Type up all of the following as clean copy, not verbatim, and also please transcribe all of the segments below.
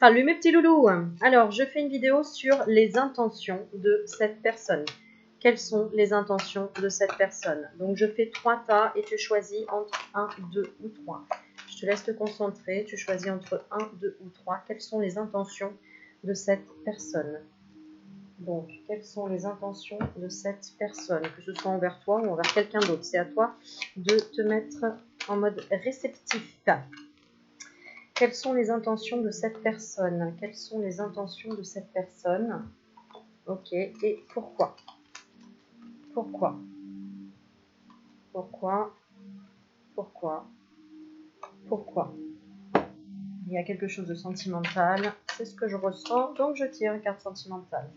Salut mes petits loulous. Alors, je fais une vidéo sur les intentions de cette personne. Quelles sont les intentions de cette personne? Donc, je fais 3 tas et tu choisis entre 1, 2 ou 3. Je te laisse te concentrer. Tu choisis entre 1, 2 ou 3. Quelles sont les intentions de cette personne? Donc, quelles sont les intentions de cette personne? Que ce soit envers toi ou envers quelqu'un d'autre. C'est à toi de te mettre en mode réceptif. Quelles sont les intentions de cette personne? Quelles sont les intentions de cette personne? Ok, et pourquoi? Pourquoi? Pourquoi? Pourquoi? Pourquoi? Il y a quelque chose de sentimental, c'est ce que je ressens, donc je tire une carte sentimentale.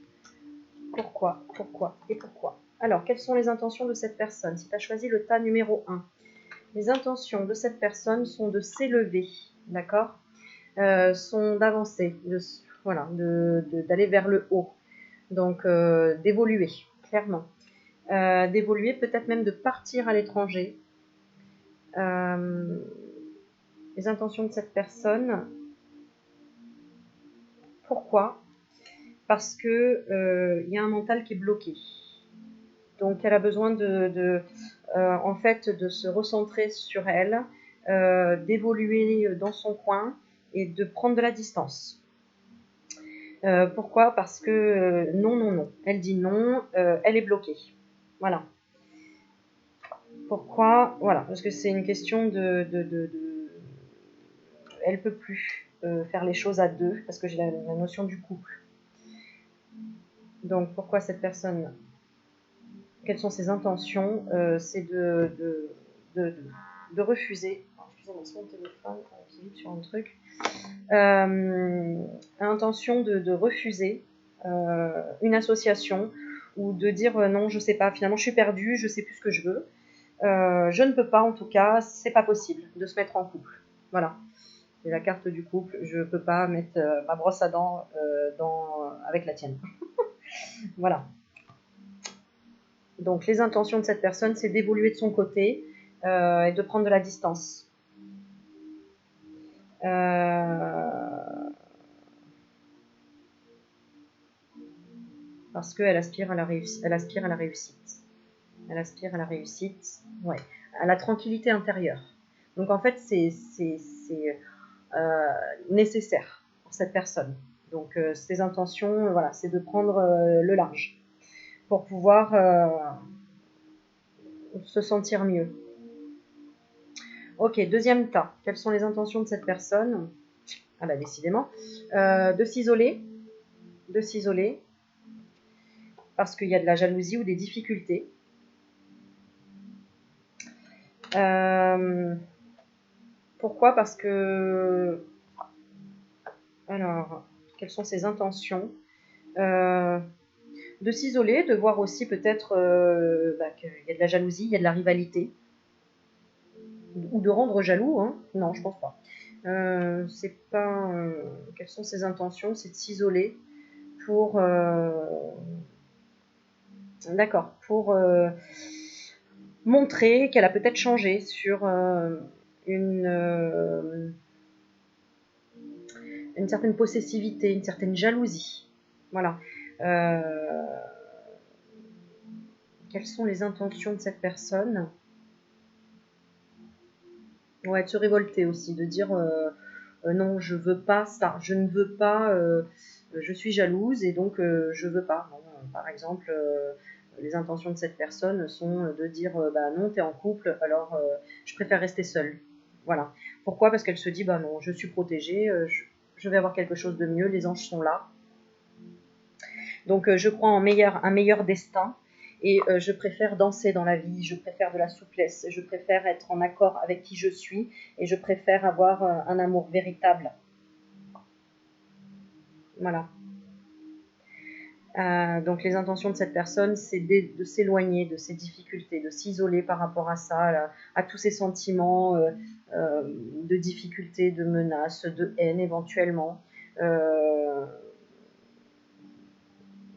Pourquoi? Pourquoi? Et pourquoi? Alors, quelles sont les intentions de cette personne? Si tu as choisi le tas numéro 1, les intentions de cette personne sont de s'élever, d'accord? Sont d'avancer, voilà, d'aller vers le haut. Donc d'évoluer, clairement. D'évoluer, peut-être même de partir à l'étranger. Les intentions de cette personne. Pourquoi? Parce que y a un mental qui est bloqué. Donc elle a besoin en fait, de se recentrer sur elle, d'évoluer dans son coin et de prendre de la distance. Pourquoi? Parce que non. Elle dit non, elle est bloquée. Voilà. Pourquoi? Voilà, parce que c'est une question elle peut plus faire les choses à deux, parce que j'ai la notion du couple. Donc pourquoi cette personne? Quelles sont ses intentions? C'est de refuser. Excusez-moi, c'est mon téléphone qui vibre sur un truc. Intention de refuser une association ou de dire non, je sais pas, finalement je suis perdue, je sais plus ce que je veux. Je ne peux pas, en tout cas, c'est pas possible de se mettre en couple. Voilà, c'est la carte du couple. Je ne peux pas mettre ma brosse à dents avec la tienne. Voilà. Donc, les intentions de cette personne, c'est d'évoluer de son côté et de prendre de la distance. Parce qu'elle aspire à la réussite. Elle aspire à la réussite. Elle aspire à la réussite, ouais, à la tranquillité intérieure. Donc, en fait, c'est nécessaire pour cette personne. Donc ses intentions, voilà, c'est de prendre le large pour pouvoir se sentir mieux. Ok, deuxième tas. Quelles sont les intentions de cette personne? Ah bah décidément. De s'isoler. De s'isoler. Parce qu'il y a de la jalousie ou des difficultés. Pourquoi? Parce que... Alors, quelles sont ses intentions? De s'isoler, de voir aussi peut-être qu'il y a de la jalousie, il y a de la rivalité. Ou de rendre jaloux, hein? Non, je pense pas. C'est pas... quelles sont ses intentions? C'est de s'isoler pour... D'accord, pour montrer qu'elle a peut-être changé sur une certaine possessivité, une certaine jalousie. Voilà. Quelles sont les intentions de cette personne? Ouais, de se révolter aussi, de dire non, je veux pas ça, je ne veux pas, je suis jalouse et donc je veux pas. Bon, par exemple, les intentions de cette personne sont de dire bah non, t'es en couple, alors je préfère rester seule. Voilà. Pourquoi? Parce qu'elle se dit bah non, je suis protégée, je vais avoir quelque chose de mieux, les anges sont là. Donc je crois en un meilleur destin. Et je préfère danser dans la vie, je préfère de la souplesse, je préfère être en accord avec qui je suis et je préfère avoir un amour véritable. Voilà. Donc les intentions de cette personne, c'est de s'éloigner de ses difficultés, de s'isoler par rapport à ça, à tous ces sentiments de difficultés, de menaces, de haine éventuellement.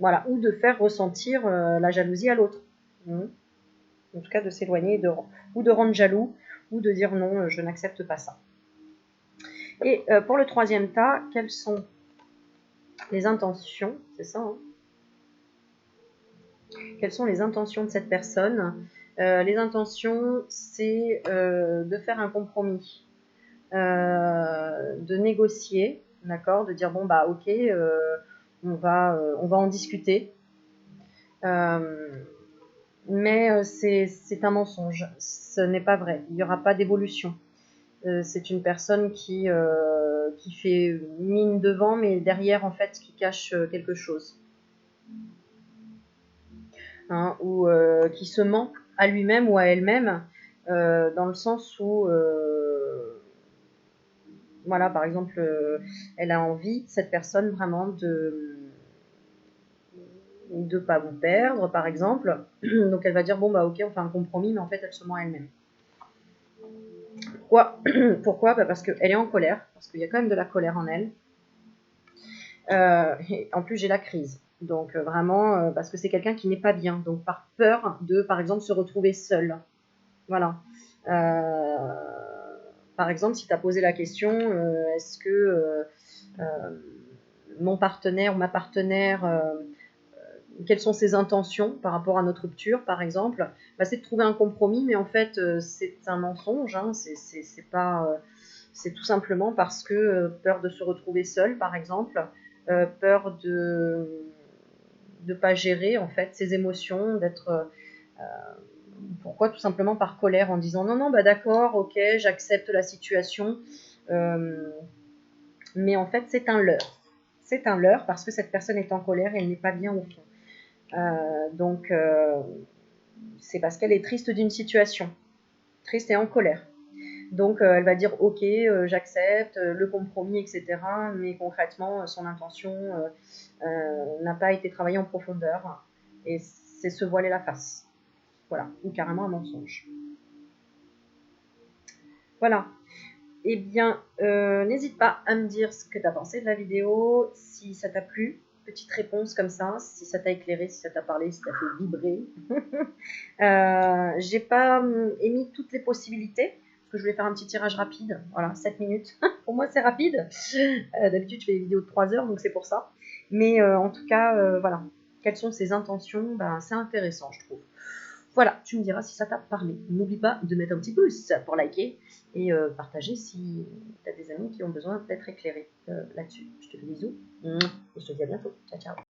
Voilà, ou de faire ressentir la jalousie à l'autre. En tout cas, de s'éloigner ou de rendre jaloux, ou de dire non, je n'accepte pas ça. Et pour le troisième tas, quelles sont Les intentions, c'est ça, hein. Quelles sont les intentions de cette personne? Les intentions, c'est de faire un compromis, de négocier, d'accord, de dire bon bah ok, on va en discuter, mais c'est un mensonge, ce n'est pas vrai, il n'y aura pas d'évolution. C'est une personne qui fait mine devant, mais derrière en fait qui cache quelque chose. Hein, ou qui se ment à lui-même ou à elle-même, dans le sens où, voilà, par exemple, elle a envie, cette personne, vraiment de ne pas vous perdre, par exemple. Donc elle va dire, bon, bah ok, on fait un compromis, mais en fait, elle se ment à elle-même. Pourquoi? Pourquoi? Bah, parce qu'elle est en colère, parce qu'il y a quand même de la colère en elle. Et en plus, j'ai la crise. Donc vraiment, parce que c'est quelqu'un qui n'est pas bien. Donc par peur de, par exemple, se retrouver seule. Voilà. Par exemple, si tu as posé la question, est-ce que mon partenaire ou ma partenaire, quelles sont ses intentions par rapport à notre rupture, par exemple, bah, c'est de trouver un compromis, mais en fait, c'est un mensonge. Hein, c'est pas, c'est tout simplement parce que peur de se retrouver seule, par exemple, peur de ne pas gérer en fait ses émotions, d'être pourquoi? Tout simplement par colère, en disant non, non, bah d'accord, ok, j'accepte la situation, mais en fait c'est un leurre. C'est un leurre parce que cette personne est en colère et elle n'est pas bien au fond. Donc c'est parce qu'elle est triste d'une situation, triste et en colère. Donc elle va dire ok, j'accepte le compromis, etc. Mais concrètement, son intention n'a pas été travaillée en profondeur et c'est se voiler la face. Voilà, ou carrément un mensonge. Voilà. Eh bien, n'hésite pas à me dire ce que tu as pensé de la vidéo, si ça t'a plu, petite réponse comme ça, si ça t'a éclairé, si ça t'a parlé, si ça t'a fait vibrer. J'ai pas émis toutes les possibilités, parce que je voulais faire un petit tirage rapide, voilà, 7 minutes. Pour moi, c'est rapide. D'habitude, je fais des vidéos de 3 heures, donc c'est pour ça. Mais en tout cas, voilà. Quelles sont ses intentions? Ben, c'est intéressant, je trouve. Voilà, tu me diras si ça t'a parlé. N'oublie pas de mettre un petit pouce pour liker et partager si tu as des amis qui ont besoin d'être éclairés là-dessus. Je te fais des bisous et je te dis à bientôt. Ciao, ciao.